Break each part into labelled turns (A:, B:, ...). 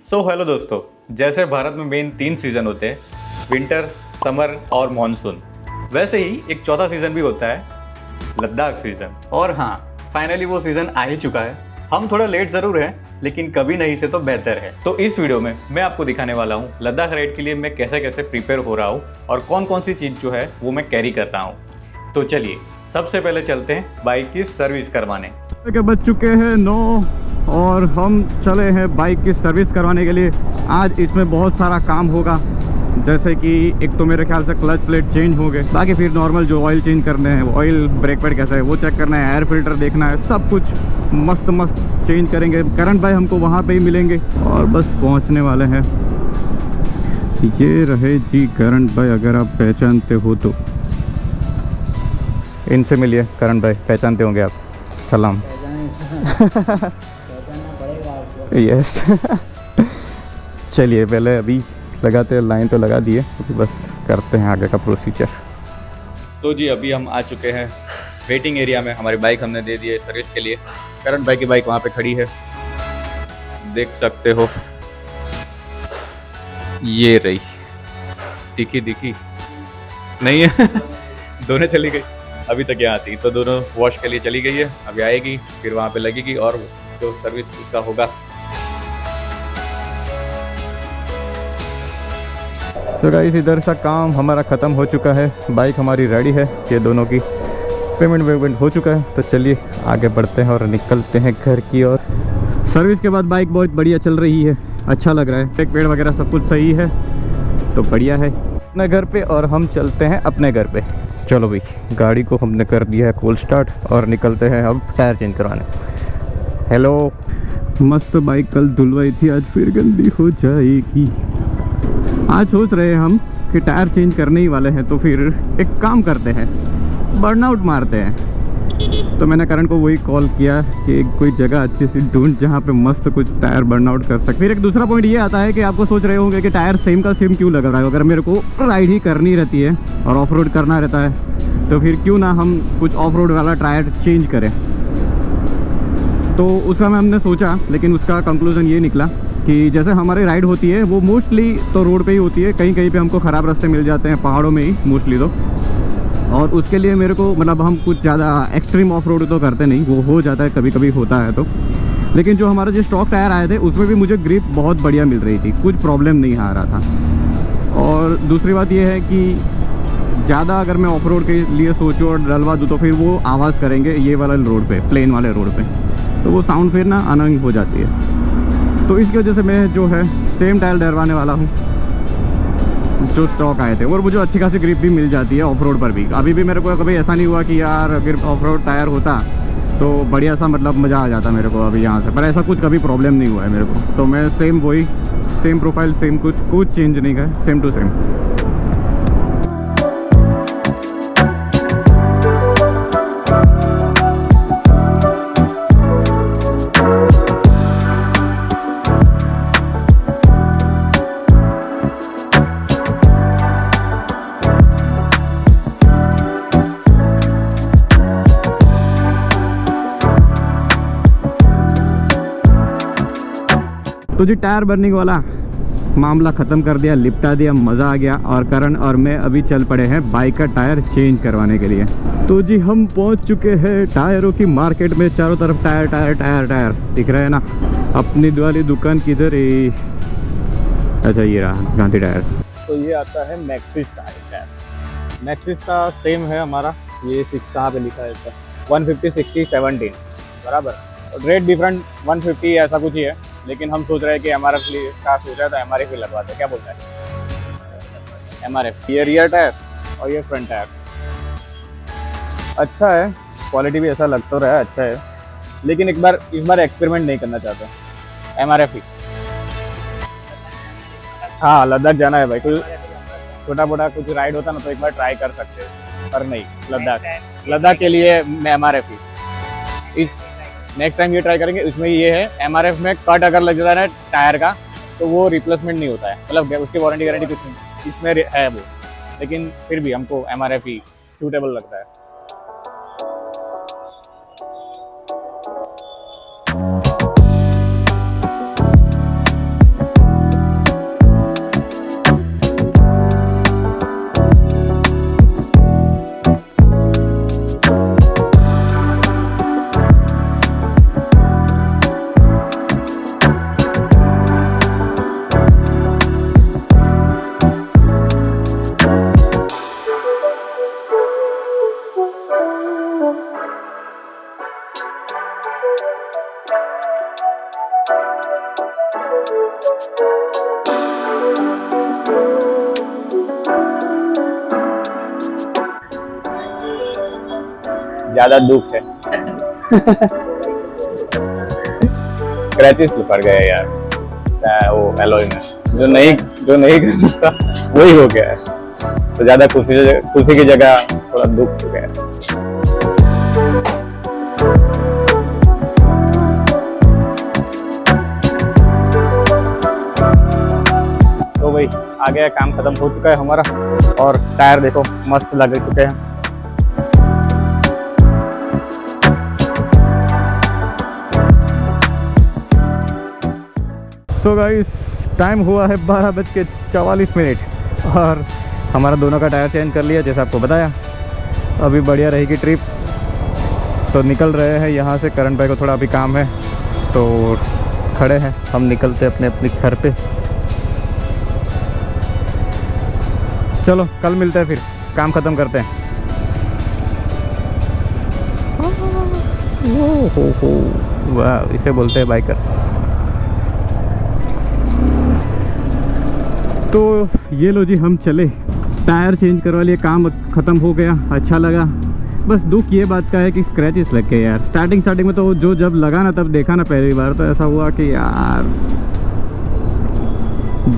A: Hello दोस्तों, जैसे भारत में मेन 3 सीज़न होते हैं, विंटर, समर और मॉनसून, वैसे ही एक चौथा सीज़न भी होता है, लद्दाख सीज़न। और हाँ, फाइनली वो सीज़न आ ही चुका है। हम थोड़ा लेट ज़रूर हैं, लेकिन कभी नहीं से तो बेहतर है। तो इस वीडियो में मैं आपको दिखाने वाला हूँ लद्दाख राइड के लिए मैं कैसे कैसे प्रिपेयर हो रहा हूँ और कौन कौन सी चीज़ जो है वो मैं कैरी कर रहा हूँ। तो चलिए सबसे पहले चलते हैं बाइक की सर्विस करवाने।
B: बज चुके हैं 9 और हम चले हैं बाइक की सर्विस करवाने के लिए। आज इसमें बहुत सारा काम होगा, जैसे कि एक तो मेरे ख्याल से क्लच प्लेट चेंज हो गए, बाकी फिर नॉर्मल जो ऑयल चेंज करने हैं, ऑयल ब्रेक पैड कैसा है वो चेक करना है, एयर फिल्टर देखना है, सब कुछ मस्त मस्त चेंज करेंगे। करण भाई हमको वहाँ पे ही मिलेंगे और बस पहुँचने वाले हैं। ये रहे जी करण भाई, अगर आप पहचानते हो तो इनसे मिलिए। करण भाई पहचानते होंगे आप, सलाम। यस। चलिए पहले अभी लगाते हैं, लाइन तो लगा दिए, अभी बस करते हैं आगे का प्रोसीजर।
A: तो जी अभी हम आ चुके हैं वेटिंग एरिया में। हमारी बाइक हमने दे दी है सर्विस के लिए। करण भाई की बाइक वहाँ पे खड़ी है, देख सकते हो। ये रही, दिखी नहीं है। दोनों चली गई, अभी तक यहाँ थी तो दोनों वॉश के लिए चली गई है। अभी आएगी, फिर वहाँ पे लगेगी और जो सर्विस उसका होगा।
B: सो गाइस, इधर सा काम हमारा ख़त्म हो चुका है, बाइक हमारी रेडी है, ये दोनों की पेमेंट हो चुका है। तो चलिए आगे बढ़ते हैं और निकलते हैं घर की ओर। सर्विस के बाद बाइक बहुत बढ़िया चल रही है, अच्छा लग रहा है, पेड़ वगैरह सब कुछ सही है, तो बढ़िया है। अपने घर पे और हम चलते हैं अपने घर पे। चलो भाई, गाड़ी को हमने कर दिया है कोल्ड स्टार्ट और निकलते हैं अब टायर चेंज करवाने। हेलो, मस्त बाइक कल धुलवाई थी, आज फिर गंदी हो जाएगी। आज सोच रहे हैं हम कि टायर चेंज करने ही वाले हैं, तो फिर एक काम करते हैं, बर्नआउट मारते हैं। तो मैंने करण को वही कॉल किया कि कोई जगह अच्छी सी ढूंढ जहाँ पे मस्त कुछ टायर बर्नआउट कर सकते। फिर एक दूसरा पॉइंट ये आता है कि आपको सोच रहे होंगे कि टायर सेम का सेम क्यों लगा रहा है। अगर मेरे को राइड ही करनी रहती है और ऑफ रोड करना रहता है, तो फिर क्यों ना हम कुछ ऑफ रोड वाला टायर चेंज करें। तो उस समय हमने सोचा, लेकिन उसका कंक्लूजन ये निकला कि जैसे हमारी राइड होती है वो मोस्टली तो रोड पे ही होती है, कहीं कहीं पे हमको ख़राब रास्ते मिल जाते हैं, पहाड़ों में ही मोस्टली तो। और उसके लिए मेरे को मतलब हम कुछ ज़्यादा एक्सट्रीम ऑफ रोड तो करते नहीं, वो हो जाता है कभी कभी होता है तो। लेकिन जो हमारे जो स्टॉक टायर आए थे उसमें भी मुझे ग्रिप बहुत बढ़िया मिल रही थी, कुछ प्रॉब्लम नहीं आ रहा था। और दूसरी बात यह है कि ज़्यादा अगर मैं ऑफ रोड के लिए सोचूँ और डलवा दूँ तो फिर वो आवाज़ करेंगे ये वाला रोड पे, प्लेन वाले रोड पे, तो वो साउंड फिर ना अनोइंग हो जाती है। तो इसकी वजह से मैं जो है सेम टायर डलवाने वाला हूँ जो स्टॉक आए थे, और मुझे अच्छी खासी ग्रिप भी मिल जाती है ऑफ रोड पर भी। अभी भी मेरे को कभी ऐसा नहीं हुआ कि यार अगर ऑफ रोड टायर होता तो बढ़िया सा मतलब मज़ा आ जाता मेरे को अभी यहाँ से, पर ऐसा कुछ कभी प्रॉब्लम नहीं हुआ है मेरे को। तो मैं सेम वही, सेम प्रोफाइल, सेम कुछ चेंज नहीं है, सेम टू सेम। तो जी टायर बर्निंग वाला मामला ख़त्म कर दिया, लिपटा दिया, मज़ा आ गया। और करण और मैं अभी चल पड़े हैं बाइक का टायर चेंज करवाने के लिए। तो जी हम पहुंच चुके हैं टायरों की मार्केट में। चारों तरफ टायर टायर टायर टायर दिख रहे हैं ना। अपनी वाली दुकान किधर है? अच्छा ये रहा, गांधी टायर।
C: तो ये आता है मैक्सिस टायर। मैक्सिस का सेम है हमारा, ये कहाँ पे लिखा है इसका 150, 60, 17 बराबर। और रेट डिफरेंट 150 ऐसा कुछ ही है, लेकिन हम सोच रहे हैं कि MRF का सोच रहा है तो MRF ही लगवाते हैं। क्या बोलता है MRF? ये रियर टायर और ये फ्रंट टायर अच्छा है, क्वालिटी भी ऐसा लग तो रहा है, अच्छा है, लेकिन इस बार एक्सपेरिमेंट नहीं करना चाहता, MRF ही। हाँ लद्दाख जाना है भाई, कुछ छोटा मोटा कुछ राइड होता ना तो एक बार ट्राई कर सकते हैं, पर नहीं, लद्दाख के लिए MRF ही। नेक्स्ट टाइम ये ट्राई करेंगे। इसमें ये है MRF में कट अगर लग जाता है टायर का तो वो रिप्लेसमेंट नहीं होता है, मतलब उसकी वारंटी गारंटी कुछ नहीं इसमें है वो, लेकिन फिर भी हमको MRF ही सूटेबल लगता है। ज्यादा दुख है। स्क्रैचेस पड़ गए यार वो एलॉय में, जो नहीं करना था वही हो गया है, तो ज्यादा खुशी की जगह थोड़ा दुख हो गया है। तो भाई आ गया, काम खत्म हो चुका है हमारा, और टायर देखो मस्त लग चुके हैं।
B: सो गाइस टाइम हुआ है 12:44 और हमारा दोनों का टायर चेंज कर लिया जैसा आपको बताया। अभी बढ़िया रहेगी ट्रिप, तो निकल रहे हैं यहाँ से। करण भाई को थोड़ा अभी काम है तो खड़े हैं, हम निकलते अपने घर पे। चलो कल मिलते हैं, फिर काम ख़त्म करते हैं। हो वाह, इसे बोलते हैं बाइकर। तो ये लो जी, हम चले, टायर चेंज करवा लिए, काम ख़त्म हो गया, अच्छा लगा। बस दुख ये बात का है कि स्क्रैचेस लग गए यार। स्टार्टिंग में तो जो जब लगा ना, तब देखा ना पहली बार, तो ऐसा हुआ कि यार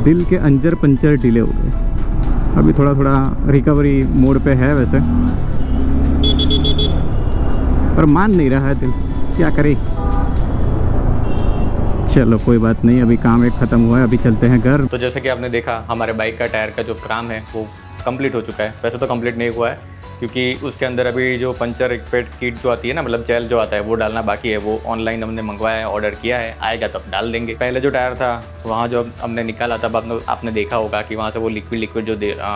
B: दिल के अंजर पंचर ढीले हो गए। अभी थोड़ा रिकवरी मोड पे है वैसे, पर मान नहीं रहा है दिल, क्या करे। चलो कोई बात नहीं, अभी काम एक ख़त्म हुआ है, अभी चलते हैं घर।
A: तो जैसे कि आपने देखा, हमारे बाइक का टायर का जो काम है वो कंप्लीट हो चुका है। वैसे तो कंप्लीट नहीं हुआ है, क्योंकि उसके अंदर अभी जो पंचर रिपेयर किट जो आती है ना, मतलब जेल जो आता है, वो डालना बाकी है। वो ऑनलाइन हमने मंगवाया है, ऑर्डर किया है, आएगा तब डाल देंगे। पहले जो टायर था वहाँ जो हमने निकाला तब आपने देखा होगा कि वहाँ से वो लिक्विड जो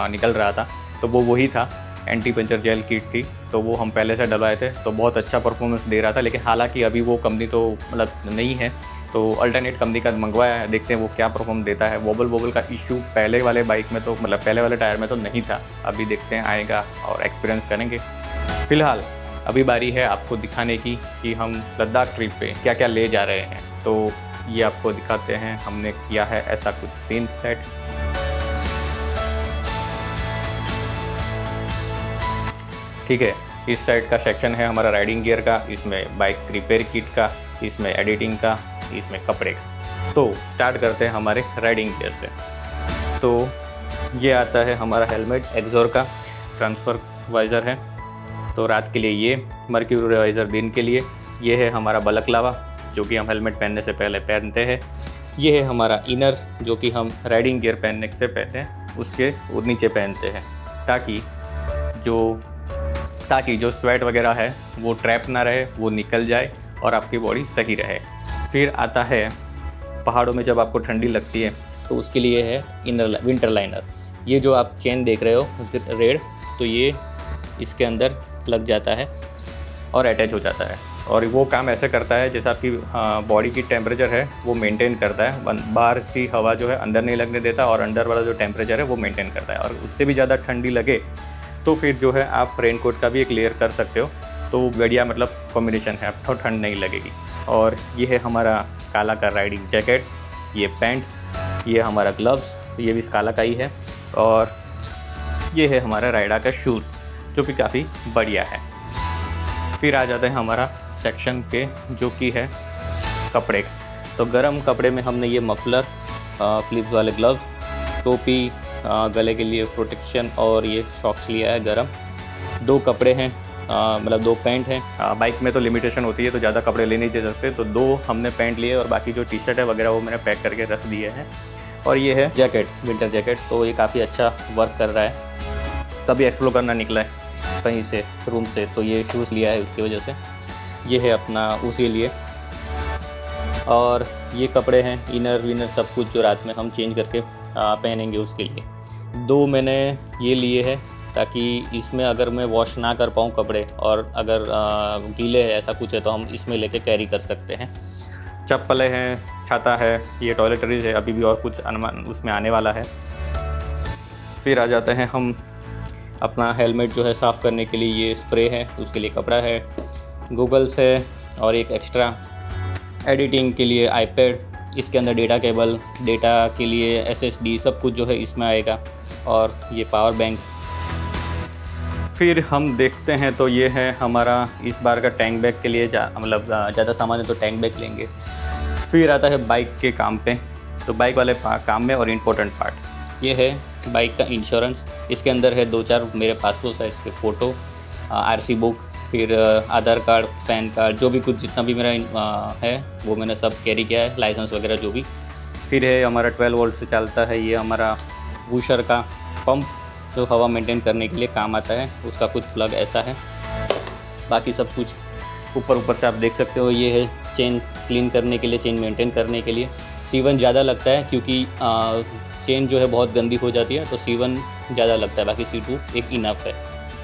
A: निकल रहा था, तो वो वही था, एंटी पंचर जेल किट थी। तो वो हम पहले से डलवाए थे, तो बहुत अच्छा परफॉर्मेंस दे रहा था। लेकिन हालांकि अभी वो कंपनी तो मतलब नहीं है, तो अल्टरनेट कंपनी का मंगवाया है, देखते हैं वो क्या परफॉर्म देता है। वोबल का इशू पहले वाले बाइक में तो मतलब पहले वाले टायर में तो नहीं था, अभी देखते हैं आएगा और एक्सपीरियंस करेंगे। फ़िलहाल अभी बारी है आपको दिखाने की कि हम लद्दाख ट्रिप पे क्या क्या ले जा रहे हैं। तो ये आपको दिखाते हैं, हमने किया है ऐसा कुछ सीन सेट। ठीक है, इस साइड का सेक्शन है हमारा राइडिंग गियर का, इसमें बाइक रिपेयर किट का, इसमें एडिटिंग का, इसमें कपड़े का। तो स्टार्ट करते हैं हमारे राइडिंग गियर से। तो ये आता है हमारा हेलमेट एक्सोर का, ट्रांसफ़र वाइज़र है, तो रात के लिए ये, मर्क्यूरी वाइज़र दिन के लिए। ये है हमारा बलकलावा, जो कि हम हेलमेट पहनने से पहले पहनते हैं। ये है हमारा इनर, जो कि हम राइडिंग गियर पहनने से पहले उसके नीचे पहनते हैं, ताकि जो स्वेट वगैरह है वो ट्रैप ना रहे, वो निकल जाए और आपकी बॉडी सही रहे। फिर आता है पहाड़ों में जब आपको ठंडी लगती है, तो उसके लिए है इनर विंटर लाइनर। ये जो आप चेन देख रहे हो रेड, तो ये इसके अंदर लग जाता है और अटैच हो जाता है, और वो काम ऐसे करता है जैसे आपकी बॉडी की टेम्परेचर है वो मेंटेन करता है। बाहर सी हवा जो है अंदर नहीं लगने देता, और अंदर वाला जो टेम्परेचर है वो मेंटेन करता है। और उससे भी ज़्यादा ठंडी लगे तो फिर जो है आप रेनकोट का भी एक लेयर कर सकते हो, तो बढ़िया मतलब कॉम्बिनेशन है, आपको ठंड नहीं लगेगी। और ये है हमारा स्काला का राइडिंग जैकेट, ये पैंट, ये हमारा ग्लव्स, ये भी स्काला का ही है, और ये है हमारा राइडा का शूज़, जो कि काफ़ी बढ़िया है। फिर आ जाते हैं हमारा सेक्शन पे, जो कि है कपड़े। तो गर्म कपड़े में हमने ये मफलर, फ्लिप्स वाले ग्लव्स, टोपी, गले के लिए प्रोटेक्शन, और ये शॉक्स लिया है गरम। 2 कपड़े हैं, मतलब 2 पैंट हैं। बाइक में तो लिमिटेशन होती है, तो ज़्यादा कपड़े ले नहीं जा सकते, तो 2 हमने पैंट लिए, और बाकी जो टी शर्ट है वगैरह वो मैंने पैक करके रख दिए हैं। और ये है जैकेट, विंटर जैकेट, तो ये काफ़ी अच्छा वर्क कर रहा है। कभी एक्सप्लोर करना निकला है कहीं से रूम से, तो ये शूज़ लिया है उसकी वजह से। ये है अपना उसी लिए, और ये कपड़े हैं इनर विनर सब कुछ, जो रात में हम चेंज करके पहनेंगे उसके लिए। 2 मैंने ये लिए हैं, ताकि इसमें अगर मैं वॉश ना कर पाऊँ कपड़े, और अगर गीले है ऐसा कुछ है, तो हम इसमें लेके कैरी कर सकते हैं। चप्पलें हैं, छाता है, ये टॉयलेटरीज है, अभी भी और कुछ उसमें आने वाला है। फिर आ जाते हैं हम अपना हेलमेट जो है साफ़ करने के लिए, ये स्प्रे है, उसके लिए कपड़ा है, गूगल्स है, और एक एक्स्ट्रा एडिटिंग के लिए आईपैड, इसके अंदर डेटा केबल, डेटा के लिए SSD सब कुछ जो है इसमें आएगा, और ये पावर बैंक। फिर हम देखते हैं तो ये है हमारा इस बार का टैंक बैग के लिए मतलब ज़्यादा सामान है तो टैंक बैग लेंगे। फिर आता है बाइक के काम पे, तो बाइक वाले काम में और इम्पोर्टेंट पार्ट ये है बाइक का इंश्योरेंस। इसके अंदर है 2-4 मेरे पासपोर्ट साइज़ के फ़ोटो, RC बुक, फिर आधार कार्ड, पैन कार्ड, जो भी कुछ जितना भी मेरा है वो मैंने सब कैरी किया है, लाइसेंस वगैरह जो भी। फिर है हमारा 12 वोल्ट से चलता है ये हमारा वूशर का पंप, जो हवा मेंटेन करने के लिए काम आता है, उसका कुछ प्लग ऐसा है। बाकी सब कुछ ऊपर से आप देख सकते हो। ये है चेन क्लीन करने के लिए, चेन मेंटेन करने के लिए। C1 ज़्यादा लगता है क्योंकि चेन जो है बहुत गंदी हो जाती है, तो C1 ज़्यादा लगता है, बाकी C2 एक इनफ है।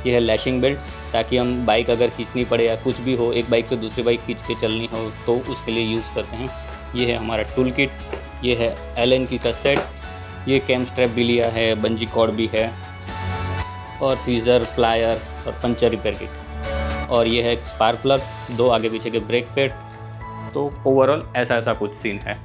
A: ये है लैशिंग बेल्ट, ताकि हम बाइक अगर खींचनी पड़े या कुछ भी हो, एक बाइक से दूसरी बाइक खींच के चलनी हो तो उसके लिए यूज़ करते हैं। ये है हमारा टूल किट, ये है Allen की का सेट, ये कैम स्ट्रैप भी लिया है, बंजी कॉर्ड भी है, और सीज़र, प्लायर और पंचर रिपेयर किट, और ये है एक स्पार्क प्लग, 2 आगे पीछे के ब्रेक पैड। तो ओवरऑल ऐसा कुछ सीन है।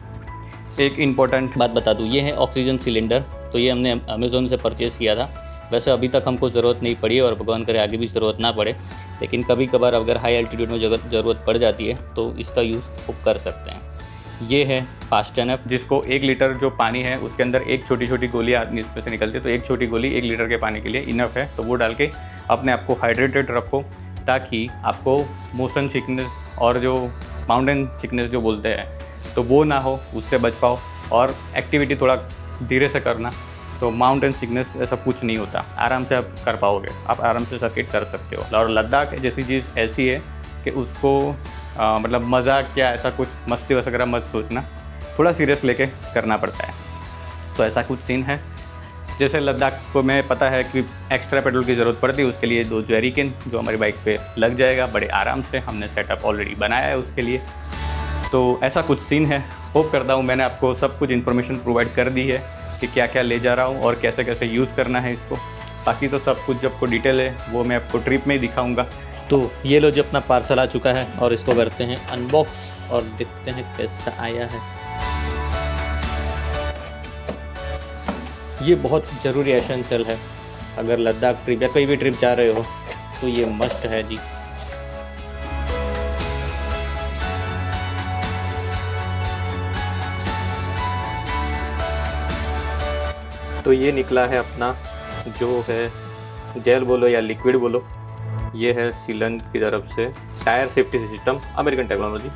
A: एक इम्पॉर्टेंट बात बता दूँ, ये है ऑक्सीजन सिलेंडर। तो ये हमने अमेज़ोन से परचेज़ किया था। वैसे अभी तक हमको ज़रूरत नहीं पड़ी और भगवान करे आगे भी ज़रूरत ना पड़े, लेकिन कभी कभार अगर हाई एल्टीट्यूड में ज़रूरत पड़ जाती है तो इसका यूज़ कर सकते हैं। ये है फास्ट एनफ, जिसको 1 लीटर जो पानी है उसके अंदर एक छोटी गोली आदमी इसमें से निकलती है, तो एक छोटी गोली 1 लीटर के पानी के लिए इनफ है। तो वो डाल के अपने आप को हाइड्रेटेड रखो, ताकि आपको मोशन सिकनेस और जो माउंटेन सिकनेस जो बोलते हैं तो वो ना हो, उससे बच पाओ। और एक्टिविटी थोड़ा धीरे से करना, तो माउंटेन सिकनेस ऐसा कुछ नहीं होता, आराम से आप कर पाओगे, आप आराम से सर्किट कर सकते हो। और लद्दाख जैसी चीज़ ऐसी है कि उसको मतलब मज़ाक या ऐसा कुछ मस्ती वगैरह मत सोचना, थोड़ा सीरियस लेके करना पड़ता है। तो ऐसा कुछ सीन है। जैसे लद्दाख को मैं पता है कि एक्स्ट्रा पेट्रोल की ज़रूरत पड़ती है, उसके लिए 2 जेरिकन जो हमारी बाइक पे लग जाएगा बड़े आराम से, हमने सेटअप ऑलरेडी बनाया है उसके लिए। तो ऐसा कुछ सीन है। होप करता हूँ मैंने आपको सब कुछ इन्फॉर्मेशन प्रोवाइड कर दी है कि क्या क्या ले जा रहा हूँ और कैसे कैसे यूज़ करना है इसको। बाकी तो सब कुछ जब को डिटेल है वो मैं आपको ट्रिप में ही दिखाऊँगा। तो ये लो, जो अपना पार्सल आ चुका है और इसको करते हैं अनबॉक्स और देखते हैं कैसा आया है। ये बहुत ज़रूरी एसेंशियल है, अगर लद्दाख ट्रिप या कोई भी ट्रिप जा रहे हो तो ये मस्ट है जी। तो ये निकला है अपना जो है जेल बोलो या लिक्विड बोलो, ये है सीलन की तरफ से tyre safety system, American technology,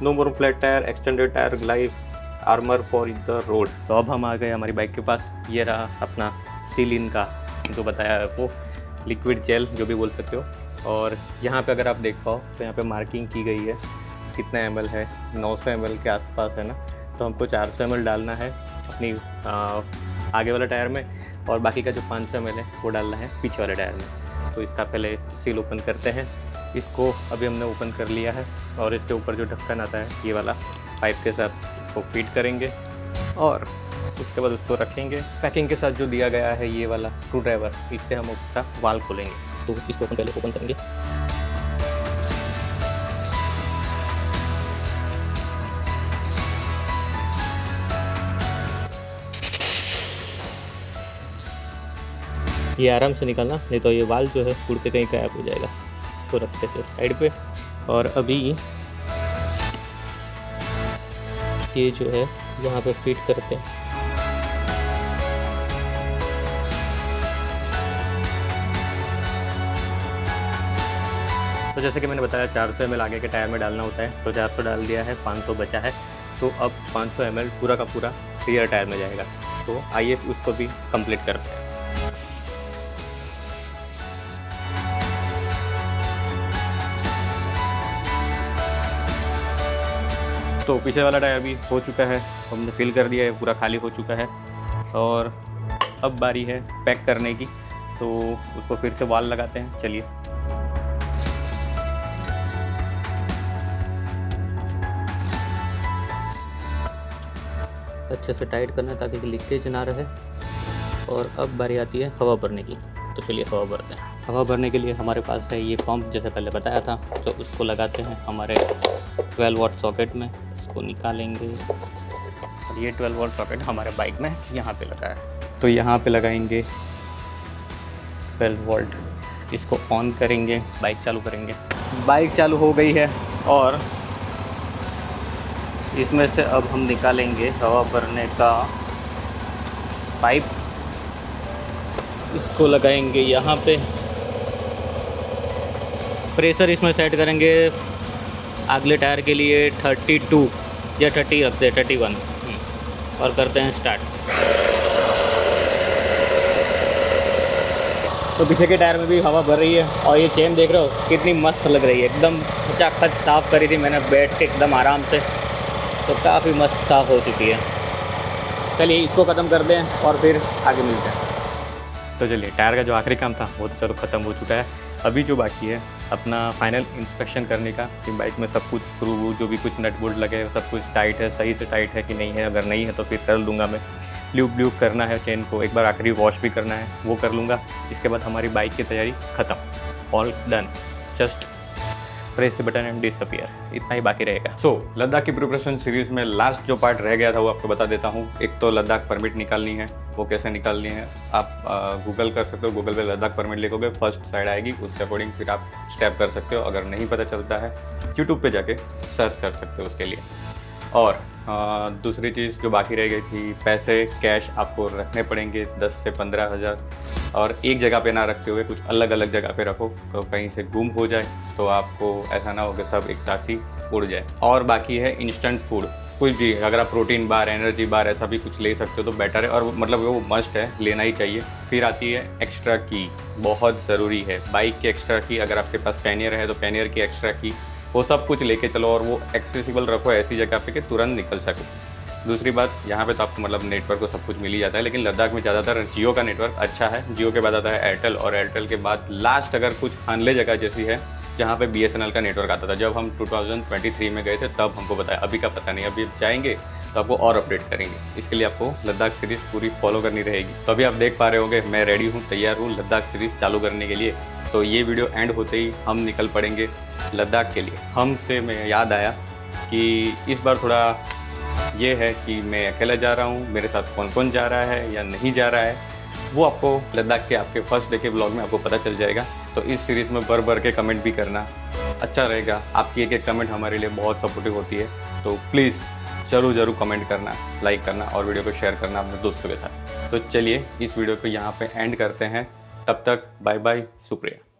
A: no more flat tyre, extended tyre life, armour for the road. तो अब हम आ गए हमारी बाइक के पास। ये रहा अपना सीलिन का जो बताया है वो लिक्विड जेल जो भी बोल सकते हो। और यहाँ पे अगर आप देख पाओ तो यहाँ पे मार्किंग की गई है कितना ml है, 900 ml के आसपास है ना। तो हमको 400 ml डालना है अपनी आगे वाला टायर में, और बाकी का जो 500 ml है वो डालना है पीछे वाले टायर में। तो इसका पहले सील ओपन करते हैं। इसको अभी हमने ओपन कर लिया है, और इसके ऊपर जो ढक्कन आता है ये वाला पाइप के साथ इसको फिट करेंगे, और उसके बाद उसको रखेंगे। पैकिंग के साथ जो दिया गया है ये वाला स्क्रू ड्राइवर, इससे हम उसका वाल खोलेंगे। तो इसको पहले ओपन करेंगे। ये आराम से निकालना, नहीं तो ये वाल जो है उड़ के कहीं गायब हो जाएगा। इसको रखते हैं साइड पे, और अभी ये जो है यहाँ पे फिट करते हैं। तो जैसे कि मैंने बताया 400 ml आगे के टायर में डालना होता है, तो 400 डाल दिया है, 500 बचा है। तो अब 500 ml पूरा का पूरा रियर टायर में जाएगा। तो आइए उसको भी कंप्लीट करते हैं। तो पीछे वाला टायर भी हो चुका है, हमने फिल कर दिया है, पूरा खाली हो चुका है। और अब बारी है पैक करने की, तो उसको फिर से वाल लगाते हैं। चलिए। अच्छे से टाइट करना है ताकि लीकेज ना रहे। और अब बारी आती है हवा भरने की, तो चलिए हवा भरते हैं। हवा भरने के लिए हमारे पास है ये पंप, जैसे पहले बताया था, तो उसको लगाते हैं हमारे 12 वाट सॉकेट में। इसको निकालेंगे और ये 12 वोल्ट सॉकेट हमारे बाइक में यहाँ पे लगा है, तो यहाँ पे लगाएंगे 12 वोल्ट। इसको ऑन करेंगे, बाइक चालू करेंगे। बाइक चालू हो गई है और इसमें से अब हम निकालेंगे हवा भरने का पाइप। इसको लगाएंगे यहाँ पे, प्रेशर इसमें सेट करेंगे अगले टायर के लिए 32 या 30 रखते हैं, 31 और करते हैं स्टार्ट। तो पीछे के टायर में भी हवा भर रही है और ये चेन देख रहे हो कितनी मस्त लग रही है, एकदम खचाखच साफ़ करी थी मैंने बैठ के एकदम आराम से, तो काफ़ी मस्त साफ़ हो चुकी है। चलिए इसको ख़त्म कर दें और फिर आगे मिलते हैं। तो चलिए टायर का जो आखिरी काम था वो तो चलो ख़त्म हो चुका है। अभी जो बाकी है अपना फाइनल इंस्पेक्शन करने का कि बाइक में सब कुछ स्क्रू जो भी कुछ नट बोल्ट लगे सब कुछ टाइट है, सही से टाइट है कि नहीं है। अगर नहीं है तो फिर कर दूंगा मैं। ल्यूब करना है चेन को, एक बार आखिरी वॉश भी करना है, वो कर लूँगा। इसके बाद हमारी बाइक की तैयारी ख़त्म, all done. Just press the button and disappear, इतना ही बाकी रहेगा। सो लद्दाख की प्रिपरेशन सीरीज़ में लास्ट जो पार्ट रह गया था वो आपको बता देता हूँ। एक तो लद्दाख परमिट निकालनी है, वो कैसे निकालनी है आप गूगल कर सकते हो। गूगल पे लद्दाख परमिट लिखोगे फर्स्ट साइड आएगी, उसके अकॉर्डिंग फिर आप स्टेप कर सकते हो। अगर नहीं पता चलता है यूट्यूब पे जाके सर्च कर सकते हो उसके लिए। और दूसरी चीज़ जो बाकी रह गई थी, पैसे कैश आपको रखने पड़ेंगे 10 से 15 हज़ार, और एक जगह पे ना रखते हुए कुछ अलग अलग जगह पे रखो, तो कहीं से गुम हो जाए तो आपको ऐसा ना हो कि सब एक साथ ही उड़ जाए। और बाकी है इंस्टेंट फूड, कुछ भी अगर आप प्रोटीन बार, एनर्जी बार ऐसा भी कुछ ले सकते हो तो बेटर है, और मतलब वो मस्ट है, लेना ही चाहिए। फिर आती है एक्स्ट्रा की, बहुत ज़रूरी है बाइक की एक्स्ट्रा की। अगर आपके पास पैनियर है तो पैनियर की एक्स्ट्रा की, वो सब कुछ लेके चलो और वो एक्सेसिबल रखो ऐसी जगह पे कि तुरंत निकल सको। दूसरी बात, यहाँ पे तो आपको मतलब नेटवर्क को सब कुछ मिल ही जाता है, लेकिन लद्दाख में ज़्यादातर जियो का नेटवर्क अच्छा है। जियो के बाद आता है एयरटेल, और एयरटेल के बाद लास्ट अगर कुछ अनले जगह जैसी है जहाँ पे BSNL का नेटवर्क आता था। जब हम 2023 में गए थे तब हमको बताया, अभी का पता नहीं, अभी जाएंगे तो आपको और अपडेट करेंगे। इसके लिए आपको लद्दाख सीरीज़ पूरी फॉलो करनी रहेगी। तो अभी आप देख पा रहे होंगे मैं रेडी हूँ, तैयार हूँ लद्दाख सीरीज़ चालू करने के लिए। तो ये वीडियो एंड होते ही हम निकल पड़ेंगे लद्दाख के लिए। हमसे मैं याद आया कि इस बार थोड़ा ये है कि मैं अकेला जा रहा हूँ, मेरे साथ कौन कौन जा रहा है या नहीं जा रहा है वो आपको लद्दाख के आपके फर्स्ट डे के व्लॉग में आपको पता चल जाएगा। तो इस सीरीज़ में भर के कमेंट भी करना, अच्छा रहेगा। आपकी एक एक कमेंट हमारे लिए बहुत सपोर्टिव होती है, तो प्लीज़ ज़रूर कमेंट करना, लाइक करना और वीडियो को शेयर करना अपने दोस्तों के साथ। तो चलिए इस वीडियो को यहाँ पे एंड करते हैं, तब तक बाय बाय, शुक्रिया।